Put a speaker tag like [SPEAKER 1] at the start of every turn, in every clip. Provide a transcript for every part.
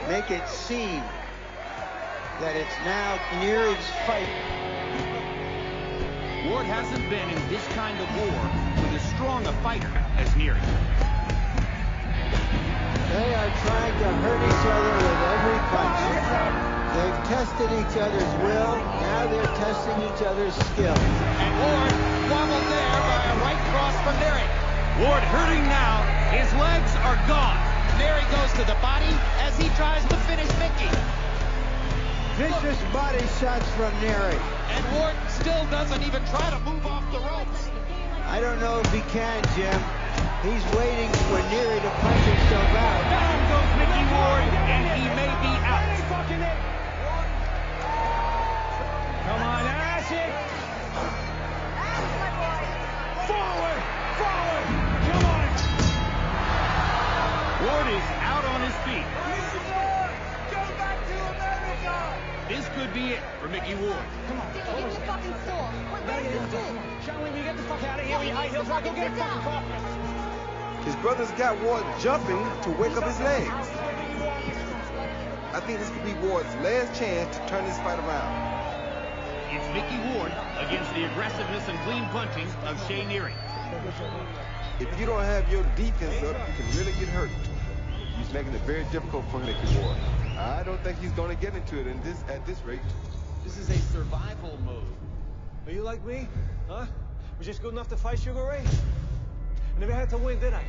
[SPEAKER 1] make it seem that it's now Neary's fight.
[SPEAKER 2] Ward hasn't been in this kind of war with as strong a fighter as Neary.
[SPEAKER 1] They are trying to hurt each other with every punch. They've tested each other's will, now they're testing each other's skill.
[SPEAKER 3] And Ward wobbled there by a right cross from Neary.
[SPEAKER 2] Ward hurting now, his legs are gone.
[SPEAKER 3] Neary goes to the body as he tries to finish Mickey.
[SPEAKER 1] Vicious body shots from Neary.
[SPEAKER 3] And Ward still doesn't even try to move off the ropes.
[SPEAKER 1] I don't know if he can, Jim. He's waiting for Neary to punch himself out.
[SPEAKER 2] Down goes Mickey Ward, and he may be out.
[SPEAKER 4] Come on, ass it! Forward! Forward! Come on!
[SPEAKER 2] Ward is out on his feet.
[SPEAKER 4] Go back to America!
[SPEAKER 2] This could be it for Mickey Ward.
[SPEAKER 5] Come on. Give me the fucking store. What is this doing?
[SPEAKER 4] Shall we get the fuck out of here? We high heels. Go get a fucking coffee.
[SPEAKER 6] His brothers got Ward jumping to wake up his legs. I think this could be Ward's last chance to turn this fight around.
[SPEAKER 2] It's Mickey Ward against the aggressiveness and clean punching of Shea Neary.
[SPEAKER 6] If you don't have your defense up, you can really get hurt. He's making it very difficult for Mickey Ward. I don't think he's going to get into it at this rate.
[SPEAKER 4] This is a survival mode. Are you like me? Huh? Was just good enough to fight Sugar Ray? I never had to win, did I?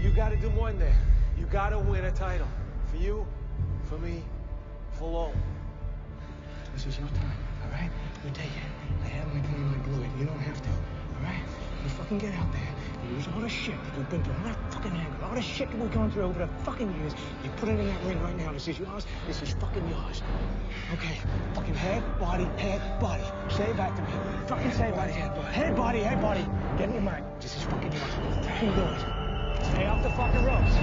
[SPEAKER 4] You got to do more than that. You got to win a title. For you, for me, for Lowell. This is your time, all right? You take it. I haven't been playing my glue. You don't have to, all right? You fucking get out there. You use all the shit that we've been through, all that fucking anger, all the shit that we've gone through over the fucking years. You put it in that ring right now. This is yours. This is fucking yours. Okay. Fucking head, body, head, body. Say it back to me. Fucking say it, body, head, body. Head, body, head, body. Get in your mind. This is fucking yours. Fucking do it. Stay off the fucking ropes.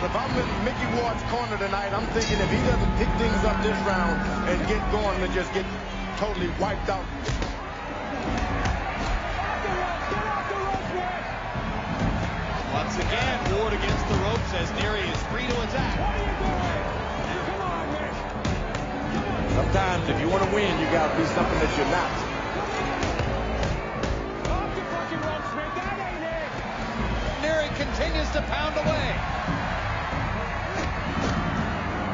[SPEAKER 7] If I'm in Mickey Ward's corner tonight, I'm thinking if he doesn't pick things up this round and get going and just get totally wiped out.
[SPEAKER 3] Once again, Ward against the ropes as Neary is free to attack.
[SPEAKER 4] Come on, Mick.
[SPEAKER 7] Sometimes if you want to win, you got to be something that you're not.
[SPEAKER 4] Off the fucking ropes, Mick. That ain't it.
[SPEAKER 3] Neary continues to pound away.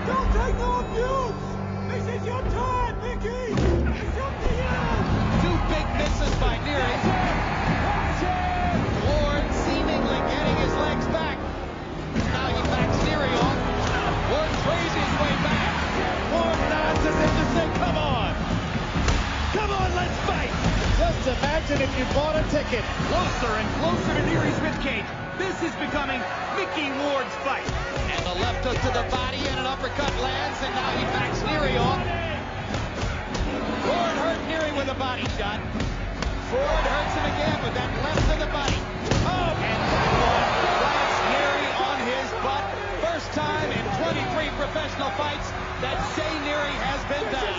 [SPEAKER 4] Don't take no abuse. This is your time, Mickey. It's up to you.
[SPEAKER 3] Two big misses by Neary. Ward seemingly getting his legs back. Now he backs Neary off. Ward trays his way back. Ward nods as if to say, come on. Come on, let's fight. Just imagine if you bought a ticket.
[SPEAKER 2] Closer and closer to Neary's ribcage. This is becoming Mickey Ward's fight.
[SPEAKER 3] And the left hook to the body and an uppercut lands, and now he backs Neary off. Ward hurt Neary with a body shot. Ford hurts him again with that left to the body. Oh, and that one plants Neary on his butt. First time in 23 professional fights that Shea Neary has been down.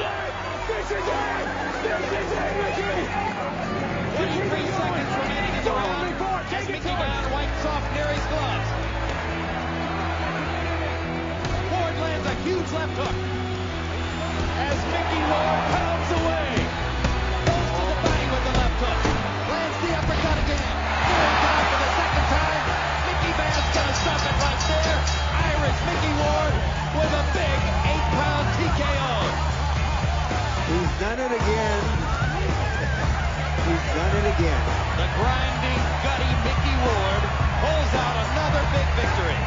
[SPEAKER 3] 33 seconds remaining in the round as Mickey down wipes off Neary's gloves. Ford lands a huge left hook as Mickey Ward pounds away. Goes to the body with the left hook. Lands the uppercut again. Neary down for the second time. Mickey Van's gonna stop it right there. Irish Mickey Ward with a big 8-pound TKO.
[SPEAKER 1] He's done it again. He's done it again.
[SPEAKER 3] The grinding, gutty Mickey Ward pulls out another big victory.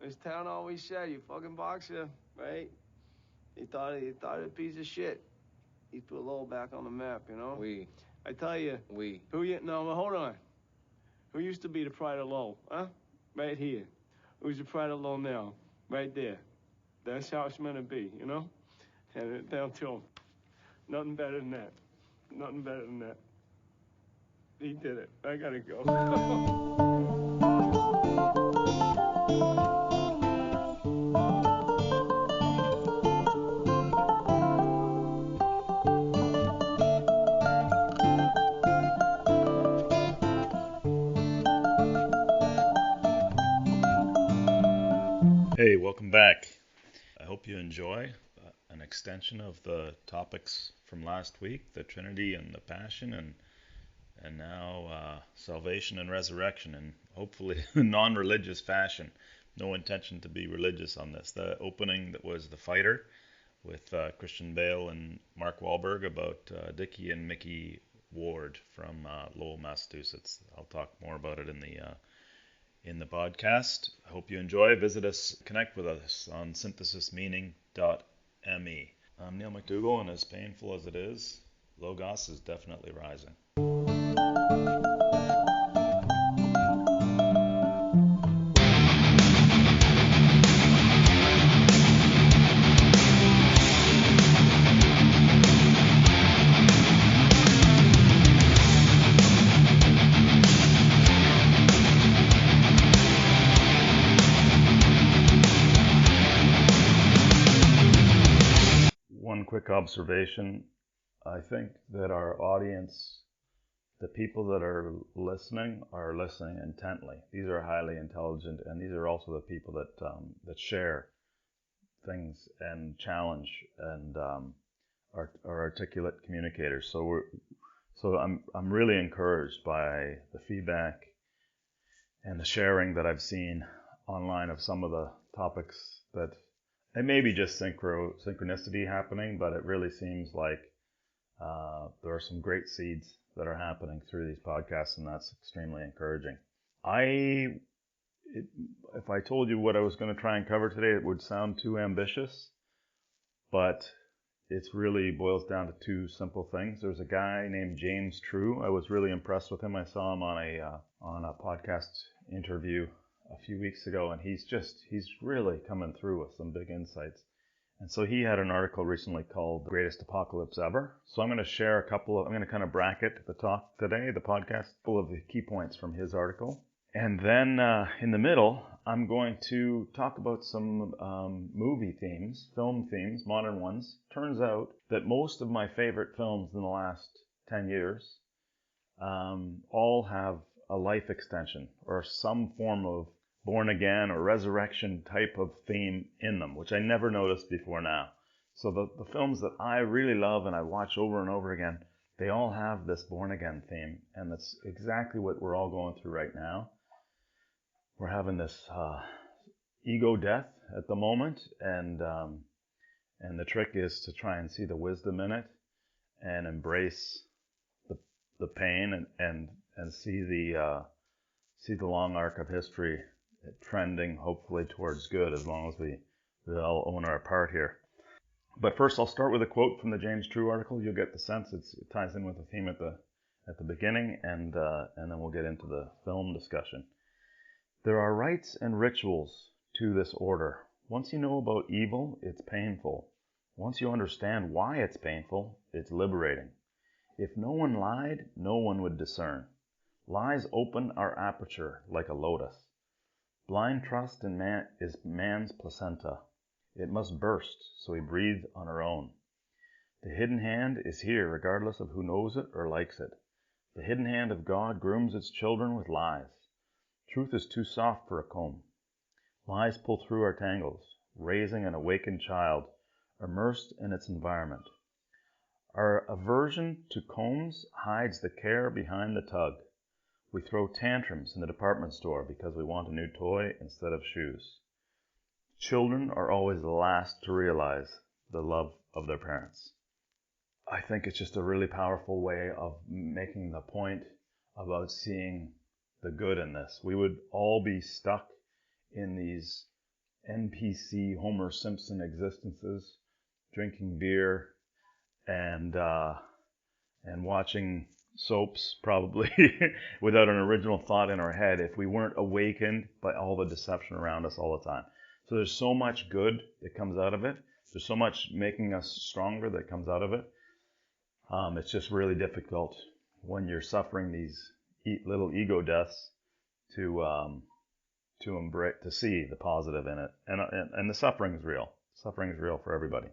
[SPEAKER 8] This town always said, you fucking boxer, right? He thought it a piece of shit. He put Lowell back on the map, you know? I tell you. No, hold on. Who used to be the pride of Lowell, huh? Right here. Who's the pride of Lowell now? Right there. That's how it's meant to be, you know? And it down to him. Nothing better than that. Nothing better than that. He did it. I gotta go.
[SPEAKER 9] Hey, welcome back. I hope you enjoy an extension of the topics from last week, the Trinity and the Passion, and now salvation and resurrection, and hopefully non-religious fashion. No intention to be religious on this. The opening that was The Fighter with Christian Bale and Mark Wahlberg about Dickie and Mickey Ward from Lowell, Massachusetts. I'll talk more about it in the podcast. I hope you enjoy. Visit us, connect with us on synthesismeaning.me. I'm Neil McDougall, and as painful as it is, Logos is definitely rising. One quick observation. I think that our audience, the people that are listening intently. These are highly intelligent, and these are also the people that share things and challenge and are articulate communicators. So I'm really encouraged by the feedback and the sharing that I've seen online of some of the topics that it may be just synchronicity happening, but it really seems like there are some great seeds that are happening through these podcasts, and that's extremely encouraging. If I told you what I was going to try and cover today, it would sound too ambitious, but it really boils down to two simple things. There's a guy named James True. I was really impressed with him. I saw him on a podcast interview a few weeks ago, and he's really coming through with some big insights. And so he had an article recently called The Greatest Apocalypse Ever. So I'm going to share I'm going to kind of bracket the talk today, the podcast, full of the key points from his article. And then in the middle, I'm going to talk about some movie themes, film themes, modern ones. Turns out that most of my favorite films in the last 10 years all have a life extension or some form of born again or resurrection type of theme in them, which I never noticed before now. So the films that I really love and I watch over and over again, they all have this born again theme, and that's exactly what we're all going through right now. We're having this ego death at the moment, and the trick is to try and see the wisdom in it and embrace the pain and see the long arc of history trending hopefully towards good, as long as we all own our part here. But first, I'll start with a quote from the James True article. You'll get the sense it ties in with the theme at the beginning, and then we'll get into the film discussion. There are rites and rituals to this order. Once you know about evil, it's painful. Once you understand why it's painful, it's liberating. If no one lied, no one would discern. Lies open our aperture like a lotus. Blind trust in man is man's placenta. It must burst so we breathe on our own. The hidden hand is here regardless of who knows it or likes it. The hidden hand of God grooms its children with lies. Truth is too soft for a comb. Lies pull through our tangles, raising an awakened child, immersed in its environment. Our aversion to combs hides the care behind the tug. We throw tantrums in the department store because we want a new toy instead of shoes. Children are always the last to realize the love of their parents. I think it's just a really powerful way of making the point about seeing the good in this. We would all be stuck in these NPC Homer Simpson existences, drinking beer and watching soaps probably without an original thought in our head if we weren't awakened by all the deception around us all the time. So there's so much good that comes out of it. There's so much making us stronger that comes out of it. It's just really difficult when you're suffering these little ego deaths to embrace, to see the positive in it. And the suffering is real. Suffering is real for everybody.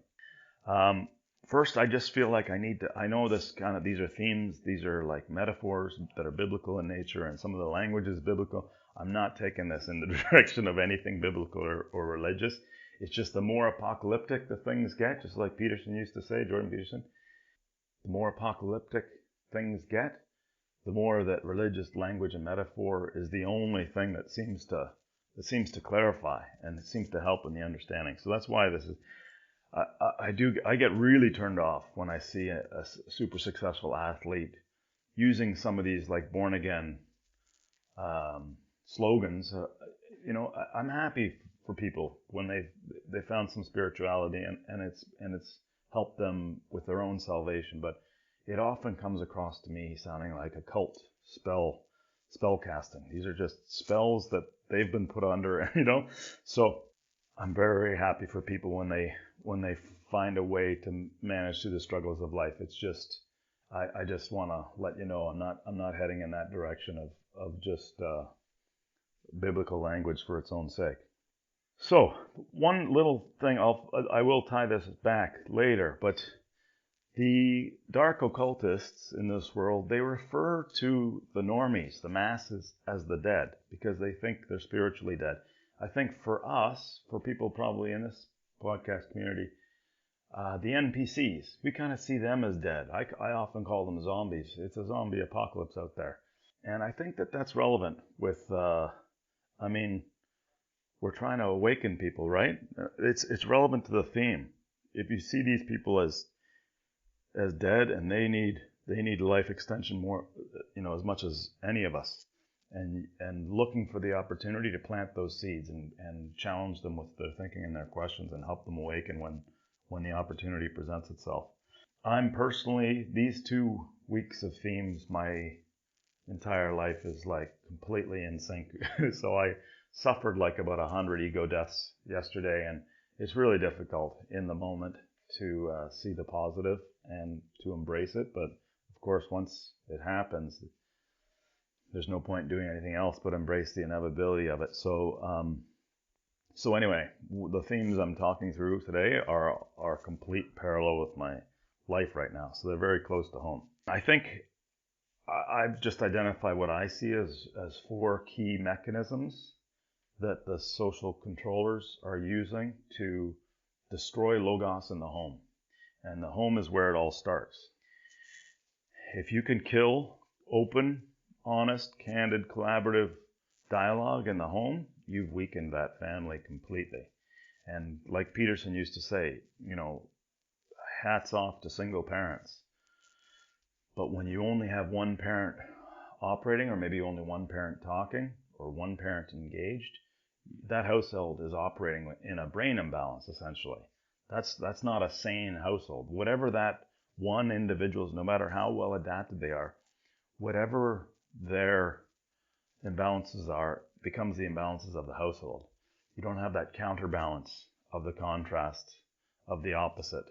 [SPEAKER 9] First, I just feel like I know these are themes, these are like metaphors that are biblical in nature, and some of the language is biblical. I'm not taking this in the direction of anything biblical or religious. It's just the more apocalyptic the things get, just like Peterson used to say, Jordan Peterson, the more apocalyptic things get, the more that religious language and metaphor is the only thing that seems to clarify and it seems to help in the understanding. So that's why this is. I get really turned off when I see a super successful athlete using some of these like born again slogans. I'm happy for people when they found some spirituality and it's helped them with their own salvation. But it often comes across to me sounding like a cult spell casting. These are just spells that they've been put under, So I'm very happy for people when they find a way to manage through the struggles of life. It's just, I just want to let you know I'm not heading in that direction of just biblical language for its own sake. So one little thing, I will tie this back later, but the dark occultists in this world, they refer to the normies, the masses, as the dead because they think they're spiritually dead. I think for us, for people probably in this podcast community, the NPCs, we kind of see them as dead. I often call them zombies. It's a zombie apocalypse out there. And I think that that's relevant with, we're trying to awaken people, right? It's relevant to the theme. If you see these people as dead and they need life extension more, as much as any of us. And looking for the opportunity to plant those seeds and challenge them with their thinking and their questions and help them awaken when the opportunity presents itself. I'm personally, these 2 weeks of themes, my entire life is like completely in sync. So I suffered like about 100 ego deaths yesterday, and it's really difficult in the moment to see the positive and to embrace it. But of course, once it happens, there's no point doing anything else but embrace the inevitability of it. So anyway, the themes I'm talking through today are complete parallel with my life right now. So they're very close to home. I think I've just identified what I see as 4 key mechanisms that the social controllers are using to destroy Logos in the home. And the home is where it all starts. If you can kill open, honest, candid, collaborative dialogue in the home, you've weakened that family completely. And like Peterson used to say, hats off to single parents. But when you only have one parent operating, or maybe only one parent talking, or one parent engaged, that household is operating in a brain imbalance, essentially. That's not a sane household. Whatever that one individual's, no matter how well adapted they are, whatever their imbalances are, becomes the imbalances of the household. You don't have that counterbalance of the contrast of the opposite.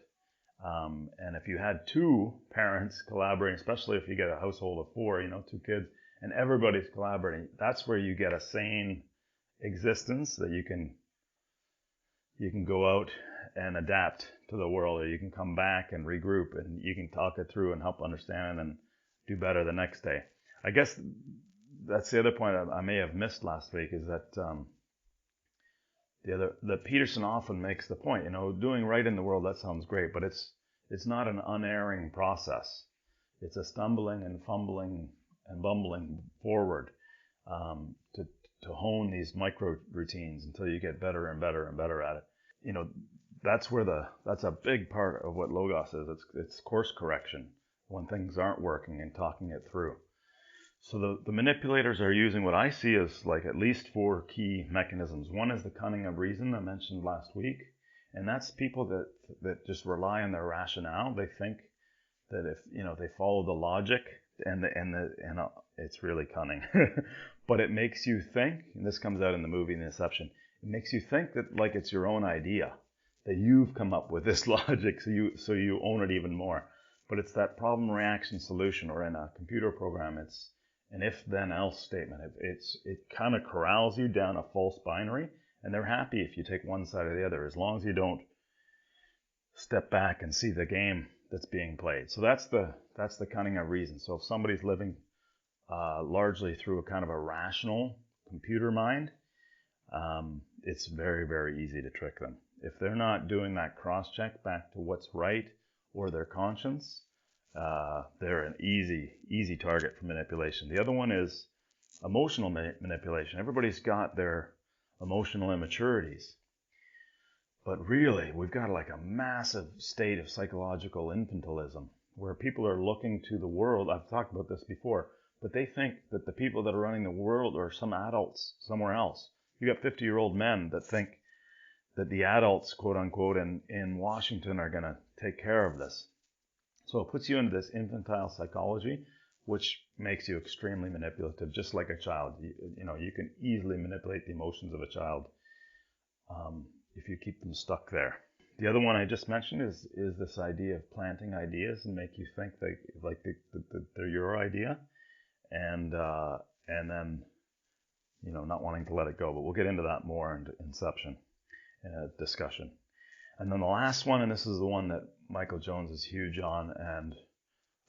[SPEAKER 9] And if you had 2 parents collaborating, especially if you get a household of 4, 2 kids, and everybody's collaborating, that's where you get a sane existence that you can go out and adapt to the world, or you can come back and regroup and you can talk it through and help understand and do better the next day. I guess that's the other point I may have missed last week, is that that Peterson often makes the point, doing right in the world, that sounds great, but it's not an unerring process. It's a stumbling and fumbling and bumbling forward to hone these micro routines until you get better and better and better at it. That's a big part of what Logos is. It's course correction when things aren't working and talking it through. So the manipulators are using what I see as like at least 4 key mechanisms. One is the cunning of reason I mentioned last week, and that's people that just rely on their rationale. They think that if they follow the logic and it's really cunning, but it makes you think. And this comes out in the movie The Inception. It makes you think that like it's your own idea, that you've come up with this logic, so you own it even more. But it's that problem reaction solution, or in a computer program, it's an if then else statement. It kind of corrals you down a false binary, and they're happy if you take one side or the other, as long as you don't step back and see the game that's being played. So that's the cunning of reason. So if somebody's living largely through a kind of a rational computer mind, it's very, very easy to trick them. If they're not doing that cross-check back to what's right or their conscience, they're an easy target for manipulation. The other one is emotional manipulation. Everybody's got their emotional immaturities. But really, we've got like a massive state of psychological infantilism where people are looking to the world. I've talked about this before, but they think that the people that are running the world are some adults somewhere else. You got 50-year-old men that think that the adults, quote unquote, in Washington are going to take care of this. So it puts you into this infantile psychology, which makes you extremely manipulative, just like a child. You can easily manipulate the emotions of a child if you keep them stuck there. The other one I just mentioned is this idea of planting ideas and make you think they're your idea, and then not wanting to let it go. But we'll get into that more in Inception discussion. And then the last one, and this is the one that Michael Jones is huge on, and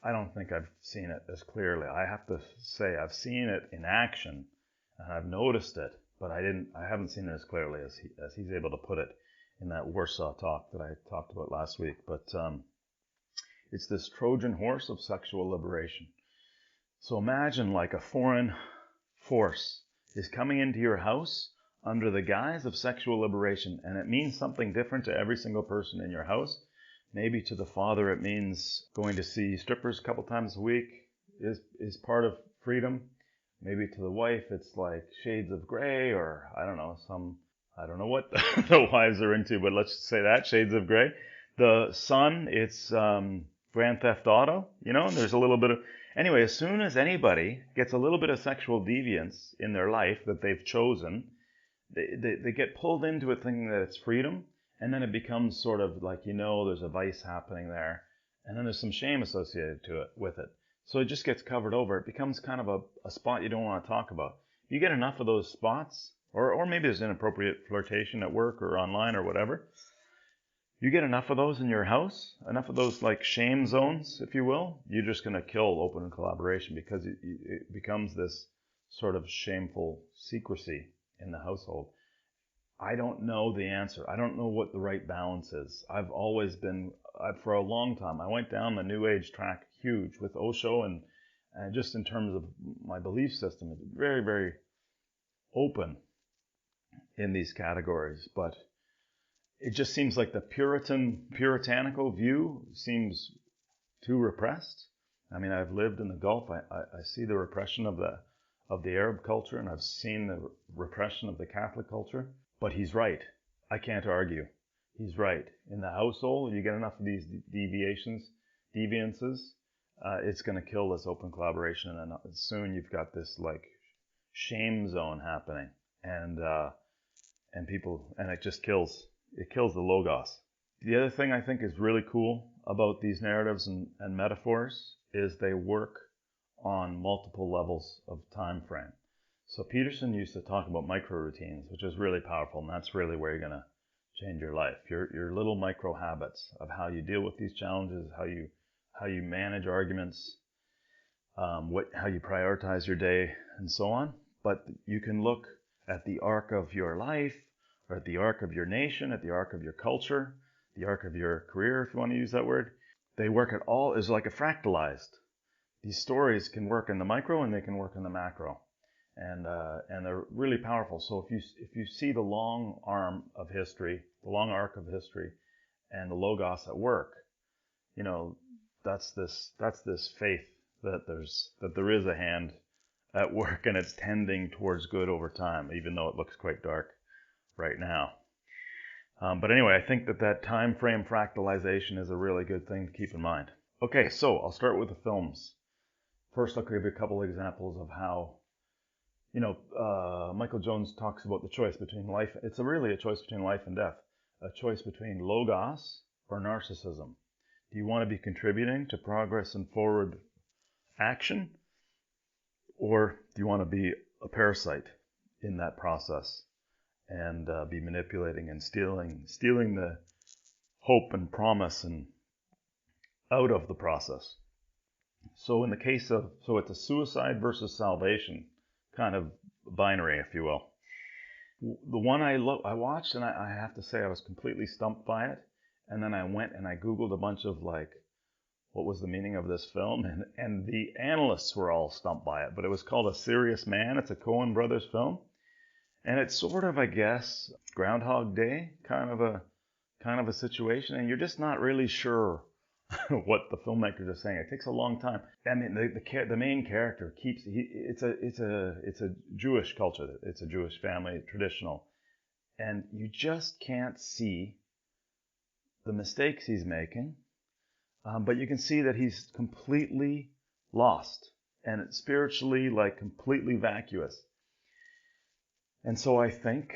[SPEAKER 9] I don't think I've seen it as clearly. I have to say I've seen it in action, and I've noticed it, but I haven't seen it as clearly as he's able to put it in that Warsaw talk that I talked about last week. But it's this Trojan horse of sexual liberation. So imagine like a foreign force is coming into your house under the guise of sexual liberation, and it means something different to every single person in your house. Maybe to the father it means going to see strippers a couple times a week is part of freedom. Maybe to the wife it's like shades of gray, or I don't know what the wives are into, but let's just say that, shades of gray. The son, it's Grand Theft Auto, and there's a little bit of... Anyway, as soon as anybody gets a little bit of sexual deviance in their life that they've chosen, they get pulled into it thinking that it's freedom, and then it becomes sort of like, there's a vice happening there, and then there's some shame associated with it. So it just gets covered over. It becomes kind of a spot you don't want to talk about. You get enough of those spots, or maybe there's inappropriate flirtation at work or online or whatever. You get enough of those in your house, enough of those like shame zones, if you will, you're just going to kill open collaboration, because it becomes this sort of shameful secrecy in the household. I don't know the answer. I don't know what the right balance is. I've always been, for a long time, I went down the New Age track huge with Osho, and just in terms of my belief system, it's very, very open in these categories. But it just seems like the puritanical view seems too repressed. I mean, I've lived in the Gulf. I see the repression of the Arab culture, and I've seen the repression of the Catholic culture. But he's right. I can't argue. He's right. In the household, you get enough of these deviances, it's going to kill this open collaboration, and then soon you've got this like shame zone happening, and it just kills. It kills the logos. The other thing I think is really cool about these narratives and metaphors is they work on multiple levels of time frame. So Peterson used to talk about micro routines, which is really powerful, and that's really where you're going to change your life. Your little micro habits of how you deal with these challenges, how you manage arguments, how you prioritize your day, and so on. But you can look at the arc of your life, or at the arc of your nation, at the arc of your culture, the arc of your career, if you want to use that word. They work at all, is like a fractalized. These stories can work in the micro and they can work in the macro. And they're really powerful. So if you see the long arm of history, the long arc of history, and the logos at work, that's this faith that there is a hand at work, and it's tending towards good over time, even though it looks quite dark right now. But anyway, I think that time frame fractalization is a really good thing to keep in mind. Okay, so I'll start with the films. First, I'll give you a couple of examples of how, Michael Jones talks about the choice between life. It's really a choice between life and death, a choice between logos or narcissism. Do you want to be contributing to progress and forward action, or do you want to be a parasite in that process and be manipulating and stealing the hope and promise and out of the process? So in the case of, it's a suicide versus salvation kind of binary, if you will. The one I watched, and I have to say I was completely stumped by it. And then I went and I Googled a bunch of what was the meaning of this film? And the analysts were all stumped by it. But it was called A Serious Man. It's a Coen Brothers film. And it's sort of, I guess, Groundhog Day kind of a situation. And you're just not really sure what the filmmakers are saying. It takes a long time. I mean, the main character it's a Jewish culture. It's a Jewish family, traditional, and you just can't see the mistakes he's making, but you can see that he's completely lost and spiritually completely vacuous. And so I think,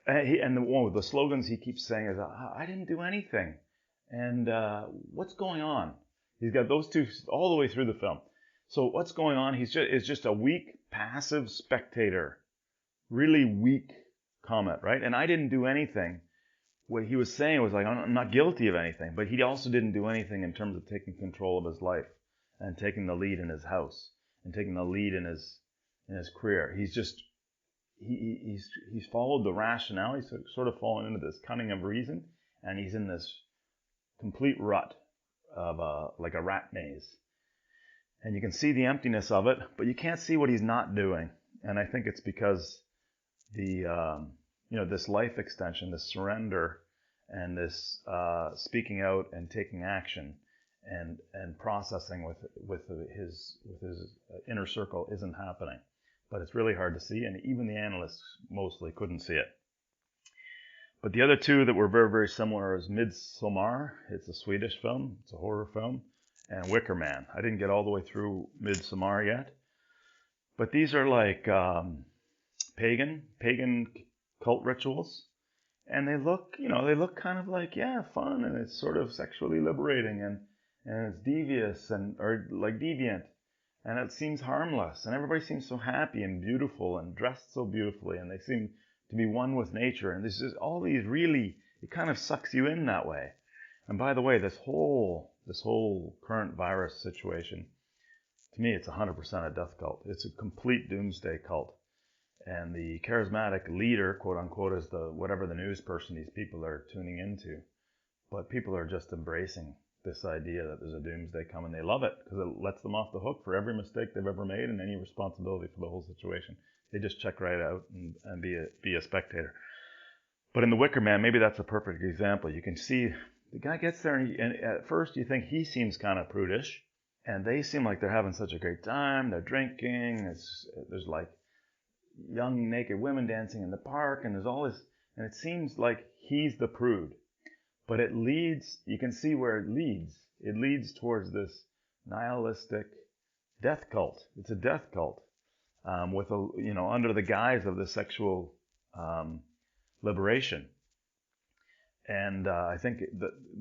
[SPEAKER 9] and the one with the slogans he keeps saying is, "I didn't do anything." And what's going on? He's got those two all the way through the film. So what's going on? He's just a weak, passive spectator. Really weak comment, right? And I didn't do anything. What he was saying was I'm not guilty of anything, but he also didn't do anything in terms of taking control of his life and taking the lead in his house and taking the lead in his career. He's followed the rationale. He's sort of fallen into this cunning of reason, and he's in this complete rut of like a rat maze. And you can see the emptiness of it, but you can't see what he's not doing. And I think it's because this life extension, this surrender, and this speaking out and taking action and processing with his inner circle isn't happening. But it's really hard to see, and even the analysts mostly couldn't see it. But the other two that were very, very similar is Midsommar. It's a Swedish film. It's a horror film. And Wicker Man. I didn't get all the way through Midsommar yet. But these are like pagan cult rituals. And they look kind of fun, and it's sort of sexually liberating, and it's devious or deviant. And it seems harmless, and everybody seems so happy and beautiful and dressed so beautifully, and they seem to be one with nature. And this is all these really, it kind of sucks you in that way. And by the way, this whole current virus situation, to me, it's 100% a death cult. It's a complete doomsday cult. And the charismatic leader, quote unquote, is whatever the news person these people are tuning into. But people are just embracing this idea that there's a doomsday coming. They love it because it lets them off the hook for every mistake they've ever made and any responsibility for the whole situation. They just check right out and be a spectator. But in The Wicker Man, maybe that's a perfect example. You can see the guy gets there, and at first you think he seems kind of prudish, and they seem like they're having such a great time. They're drinking. There's like young naked women dancing in the park, and there's all this, and it seems like he's the prude. But it leads, you can see where it leads. It leads towards this nihilistic death cult. It's a death cult with under the guise of the sexual liberation. And I think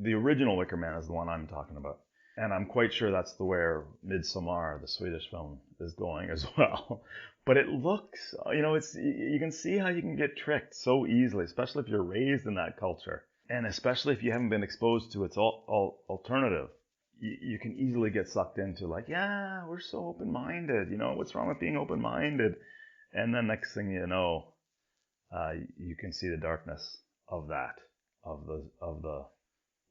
[SPEAKER 9] the original Wicker Man is the one I'm talking about. And I'm quite sure that's where Midsommar, the Swedish film, is going as well. But it looks, you can see how you can get tricked so easily, especially if you're raised in that culture. And especially if you haven't been exposed to its alternative. You can easily get sucked into we're so open-minded. What's wrong with being open-minded? And then next thing you know, you can see the darkness of that, of the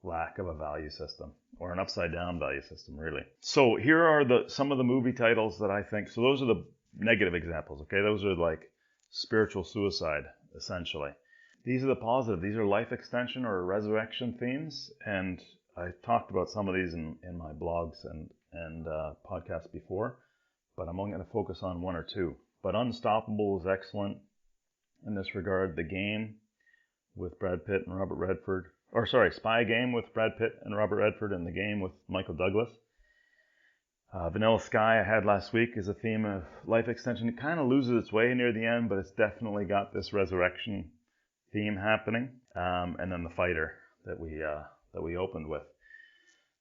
[SPEAKER 9] lack of a value system, or an upside-down value system, really. So here are some of the movie titles that I think. So those are the negative examples. Okay, those are like spiritual suicide, essentially. These are the positive. These are life extension or resurrection themes, and I talked about some of these in my blogs and podcasts before. but I'm only going to focus on one or two. But Unstoppable is excellent in this regard. The Game with Brad Pitt and Robert Redford, or sorry, Spy Game with Brad Pitt and Robert Redford, and The Game with Michael Douglas. Vanilla Sky I had last week is a theme of life extension. It kind of loses its way near the end, but it's definitely got this resurrection theme happening. And then The Fighter that we opened with.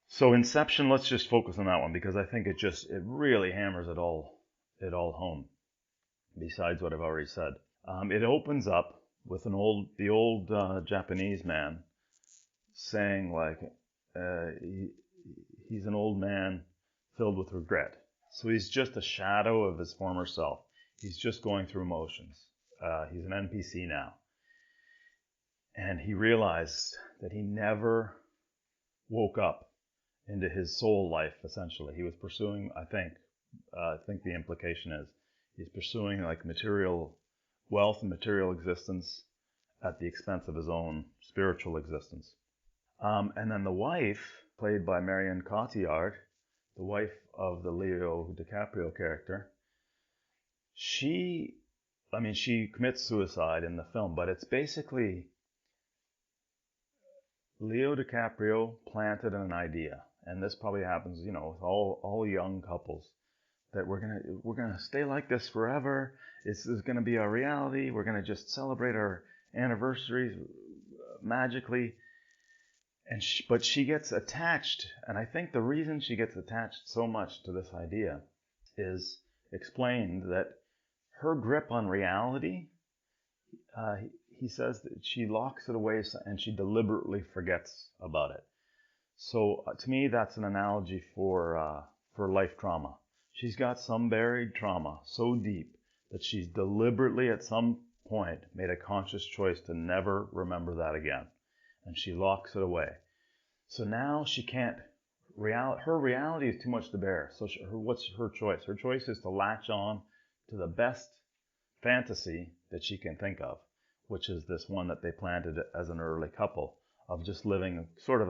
[SPEAKER 9] So Inception, let's just focus on that one because I think it really hammers it all home. Besides what I've already said, it opens up with the old Japanese man saying like he's an old man filled with regret. So he's just a shadow of his former self. He's just going through emotions. He's an NPC now. And he realized that he never woke up into his soul life, essentially. He was pursuing, I think the implication is, he's pursuing like material wealth and material existence at the expense of his own spiritual existence. And then the wife, played by Marion Cotillard, the wife of the Leo DiCaprio character, she commits suicide in the film, but it's basically Leo DiCaprio planted an idea, and this probably happens, with all young couples, that we're gonna stay like this forever. This is gonna be our reality. We're gonna just celebrate our anniversaries magically. But she gets attached, and I think the reason she gets attached so much to this idea is explained that her grip on reality, he says that she locks it away and she deliberately forgets about it. So to me, that's an analogy for life trauma. She's got some buried trauma so deep that she's deliberately at some point made a conscious choice to never remember that again. And she locks it away. So now she can't, her reality is too much to bear. So what's her choice? Her choice is to latch on to the best fantasy that she can think of, which is this one that they planted as an early couple, of just living sort of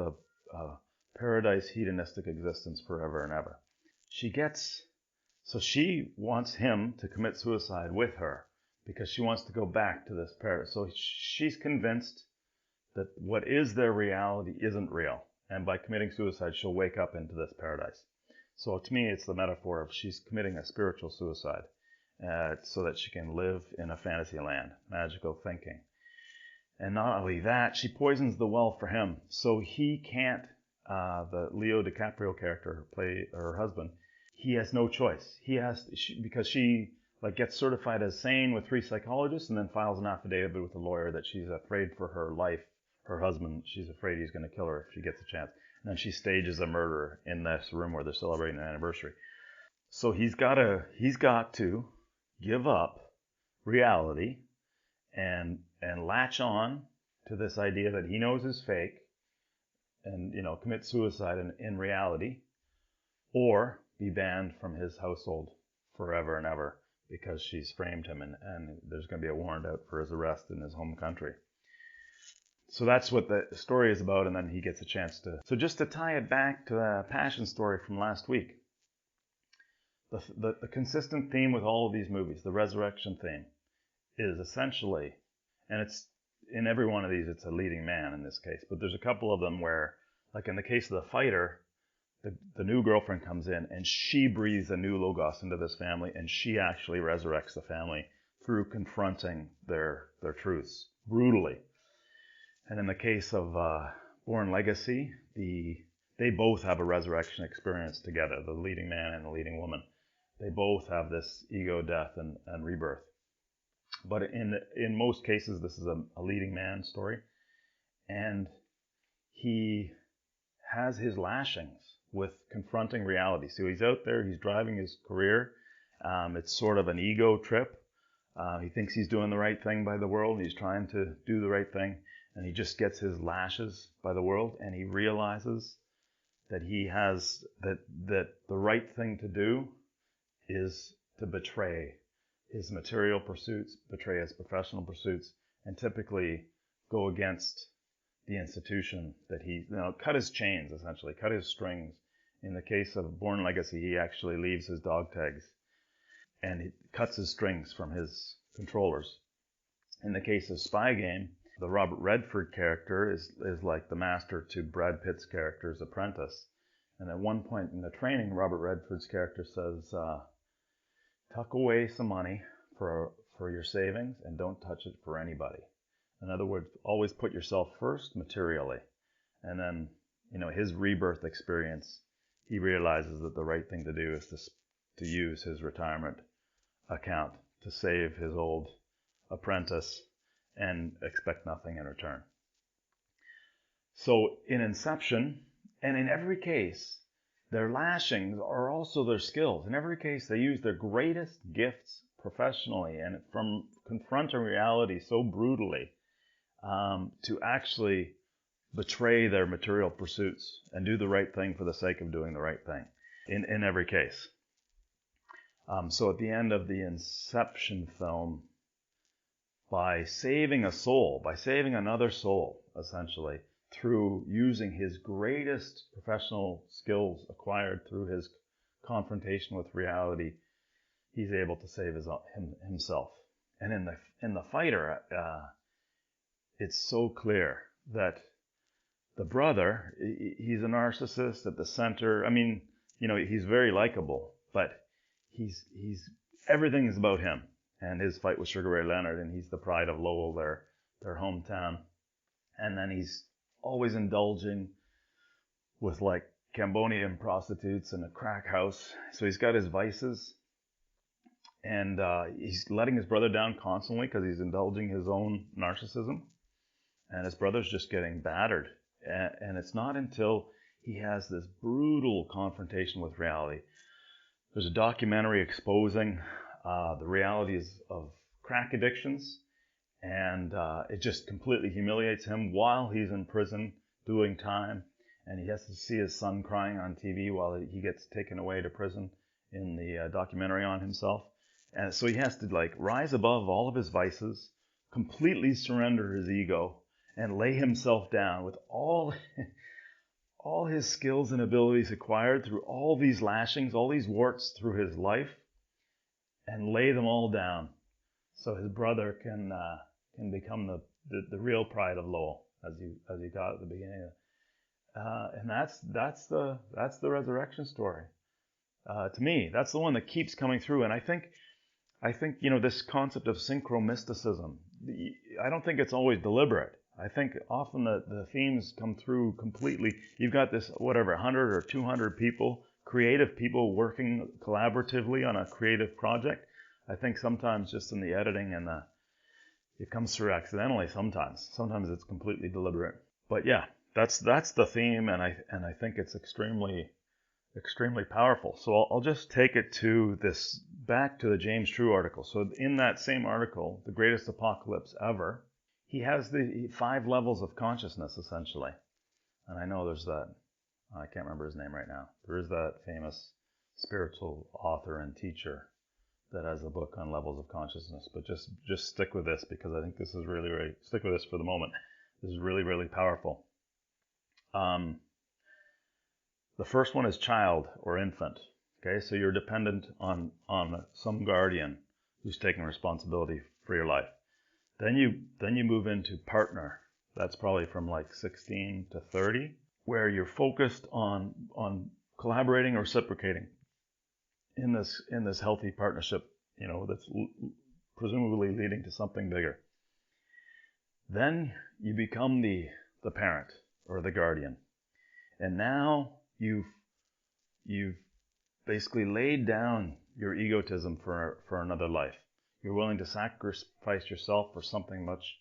[SPEAKER 9] a paradise hedonistic existence forever and ever. So she wants him to commit suicide with her because she wants to go back to this paradise. So she's convinced that what is their reality isn't real. And by committing suicide, she'll wake up into this paradise. So to me, it's the metaphor of she's committing a spiritual suicide so that she can live in a fantasy land, magical thinking. And not only that, she poisons the well for him. So he can't, the Leo DiCaprio character, play her husband, he has no choice. Because she gets certified as sane with 3 psychologists and then files an affidavit with a lawyer that she's afraid for her life. Her husband, she's afraid he's going to kill her if she gets a chance. And then she stages a murder in this room where they're celebrating an anniversary. So he's got to give up reality and latch on to this idea that he knows is fake and, commit suicide in reality, or be banned from his household forever and ever because she's framed him and there's going to be a warrant out for his arrest in his home country. So that's what the story is about, and then he gets a chance to... So just to tie it back to the passion story from last week, the consistent theme with all of these movies, the resurrection theme, is essentially, and it's in every one of these, it's a leading man in this case, but there's a couple of them where, like in the case of The Fighter, the new girlfriend comes in and she breathes a new logos into this family, and she actually resurrects the family through confronting their truths brutally. And in the case of Born Legacy, they both have a resurrection experience together, the leading man and the leading woman. They both have this ego death and rebirth. But in most cases, this is a leading man story. And he has his lashings with confronting reality. So he's out there, he's driving his career. It's sort of an ego trip. He thinks he's doing the right thing by the world. He's trying to do the right thing. And he just gets his lashes by the world, and he realizes that that the right thing to do is to betray his material pursuits, betray his professional pursuits, and typically go against the institution that cut his chains, essentially, cut his strings. In the case of Born Legacy, he actually leaves his dog tags and he cuts his strings from his controllers. In the case of Spy Game, the Robert Redford character is like the master to Brad Pitt's character's apprentice. And at one point in the training, Robert Redford's character says, tuck away some money for your savings and don't touch it for anybody. In other words, always put yourself first materially. And then, his rebirth experience, he realizes that the right thing to do is to use his retirement account to save his old apprentice and expect nothing in return. So in Inception, and in every case, their lashings are also their skills. In every case, they use their greatest gifts professionally and from confronting reality so brutally to actually betray their material pursuits and do the right thing for the sake of doing the right thing in every case. So at the end of the Inception film, by saving a soul, by saving another soul, essentially, through using his greatest professional skills acquired through his confrontation with reality, he's able to save himself. And in the fighter, it's so clear that the brother, he's a narcissist at the center. I mean, he's very likable, but he's everything is about him and his fight with Sugar Ray Leonard, and he's the pride of Lowell, their hometown. And then he's always indulging with like Cambodian prostitutes and a crack house. So he's got his vices, and he's letting his brother down constantly because he's indulging his own narcissism, and his brother's just getting battered. And it's not until he has this brutal confrontation with reality. There's a documentary exposing the realities of crack addictions, and it just completely humiliates him while he's in prison doing time, and he has to see his son crying on TV while he gets taken away to prison in the documentary on himself. And so he has to rise above all of his vices, completely surrender his ego, and lay himself down with all his skills and abilities acquired through all these lashings, all these warts through his life, and lay them all down so his brother can become the real pride of Lowell, as you got at the beginning. And that's the resurrection story. To me, that's the one that keeps coming through. And I think this concept of synchromysticism, I don't think it's always deliberate. I think often the themes come through completely. You've got this, 100 or 200 people, creative people working collaboratively on a creative project. I think sometimes just in the editing and it comes through accidentally sometimes. Sometimes it's completely deliberate. But yeah, that's the theme, and I think it's extremely powerful. So I'll just take it back to the James True article. So in that same article, The Greatest Apocalypse Ever, he has the 5 levels of consciousness, essentially. And I know there's that, I can't remember his name right now. There is that famous spiritual author and teacher that has a book on levels of consciousness. But just stick with this, because I think this is really, really, stick with this for the moment. This is really, really powerful. The first one is child or infant. Okay, so you're dependent on some guardian who's taking responsibility for your life. Then you move into partner. That's probably from 16 to 30, where you're focused on collaborating or reciprocating in this healthy partnership, that's presumably leading to something bigger. Then you become the parent or the guardian, and now you've basically laid down your egotism for another life. You're willing to sacrifice yourself for something much,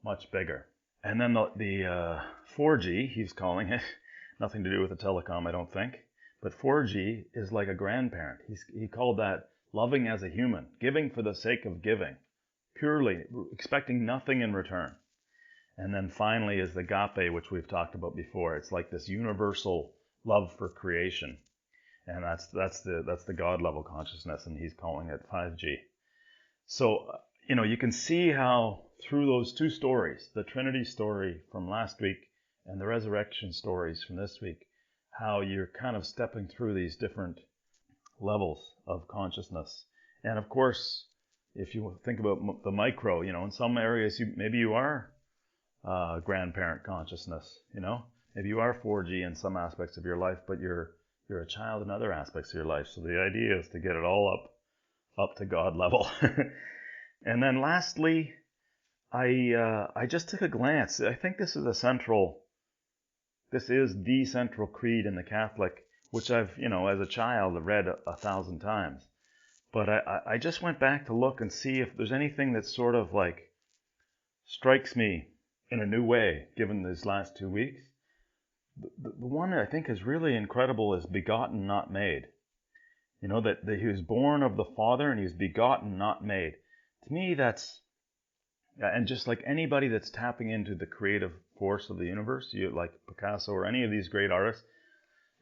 [SPEAKER 9] much bigger. And then the 4G, he's calling it, nothing to do with the telecom, I don't think, but 4G is like a grandparent. He called that loving as a human, giving for the sake of giving, purely expecting nothing in return. And then finally is the agape, which we've talked about before. It's like this universal love for creation, and that's the God level consciousness, and he's calling it 5G. So, you can see how through those 2 stories, the Trinity story from last week and the resurrection stories from this week, how you're kind of stepping through these different levels of consciousness. And of course, if you think about the micro, in some areas, maybe you are grandparent consciousness, maybe you are 4G in some aspects of your life, but you're a child in other aspects of your life. So the idea is to get it all up to God level. And then lastly, I just took a glance. I think this is the central creed in the Catholic, which I've, as a child, I've read 1,000 times. But I just went back to look and see if there's anything that sort of like strikes me in a new way, given these last 2 weeks. The one that I think is really incredible is begotten, not made. That he was born of the Father and he was begotten, not made. To me, that's, and just like anybody that's tapping into the creative force of the universe, like Picasso or any of these great artists,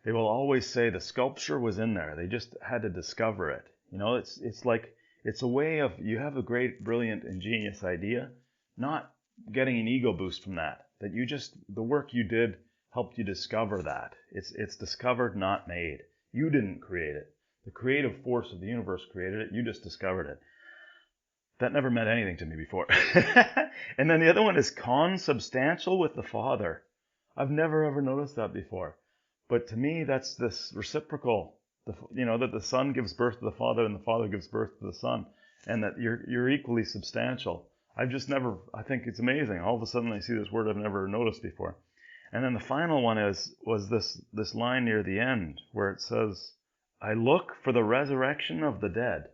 [SPEAKER 9] they will always say the sculpture was in there. They just had to discover it. It's like, it's a way of, you have a great, brilliant, ingenious idea, not getting an ego boost from that the work you did helped you discover that. It's discovered, not made. You didn't create it. The creative force of the universe created it. You just discovered it. That never meant anything to me before. And then the other one is consubstantial with the Father. I've never ever noticed that before. But to me, that's this reciprocal, that the Son gives birth to the Father and the Father gives birth to the Son, and that you're equally substantial. I've just never, I think it's amazing. All of a sudden I see this word I've never noticed before. And then the final one was this line near the end where it says, I look for the resurrection of the dead.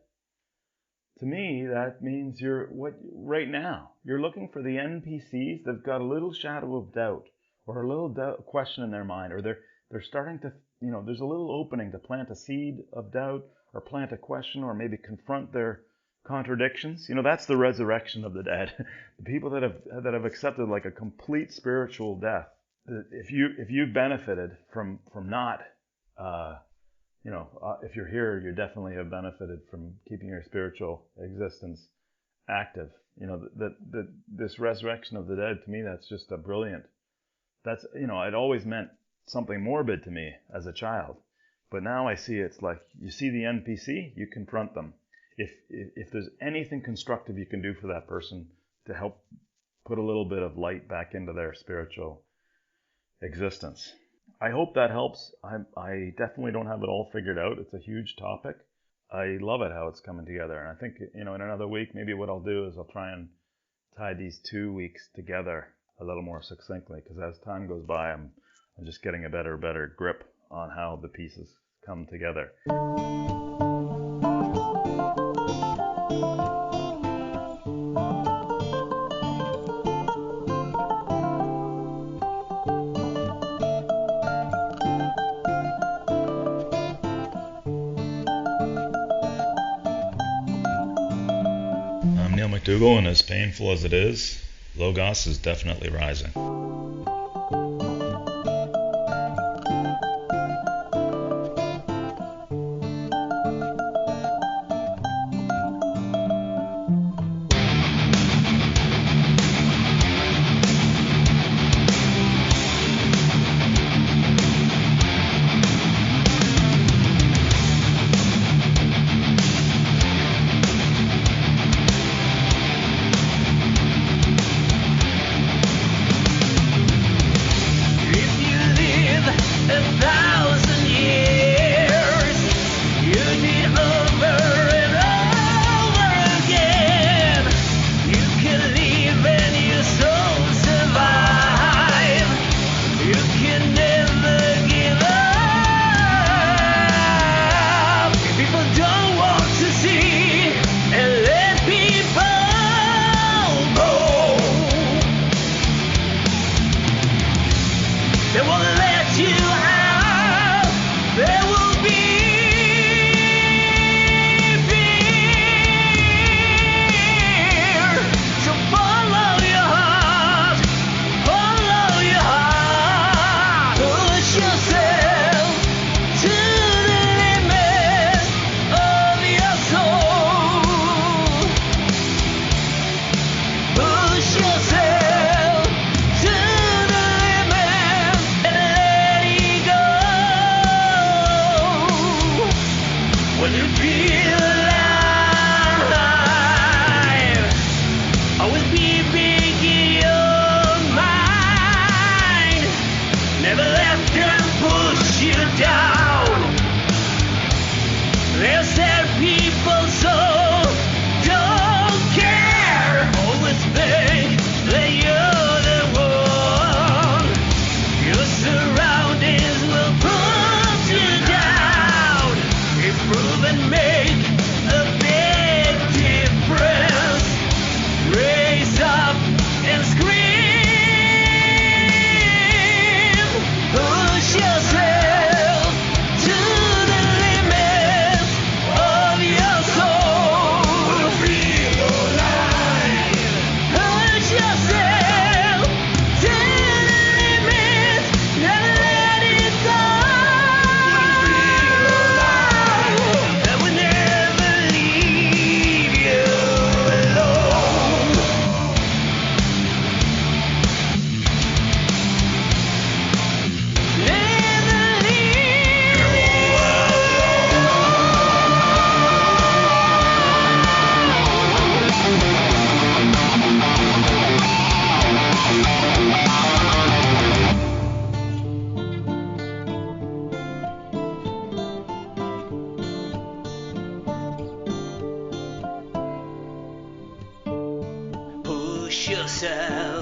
[SPEAKER 9] To me, that means right now, you're looking for the NPCs that've got a little shadow of doubt or a little question in their mind, or they're starting to, there's a little opening to plant a seed of doubt or plant a question or maybe confront their contradictions. That's the resurrection of the dead. The people that have accepted like a complete spiritual death. If you've benefited from not, if you're here, you definitely have benefited from keeping your spiritual existence active. This resurrection of the dead, to me, that's just a brilliant. That's, it always meant something morbid to me as a child. But now I see it's like, you see the NPC, you confront them. If there's anything constructive you can do for that person to help put a little bit of light back into their spiritual existence. I hope that helps. I definitely don't have it all figured out. It's a huge topic. I love it how it's coming together. And I think, in another week, maybe what I'll do is I'll try and tie these 2 weeks together a little more succinctly, because as time goes by, I'm just getting a better grip on how the pieces come together. McDougall, and as painful as it is, Logos is definitely rising.
[SPEAKER 10] yourself.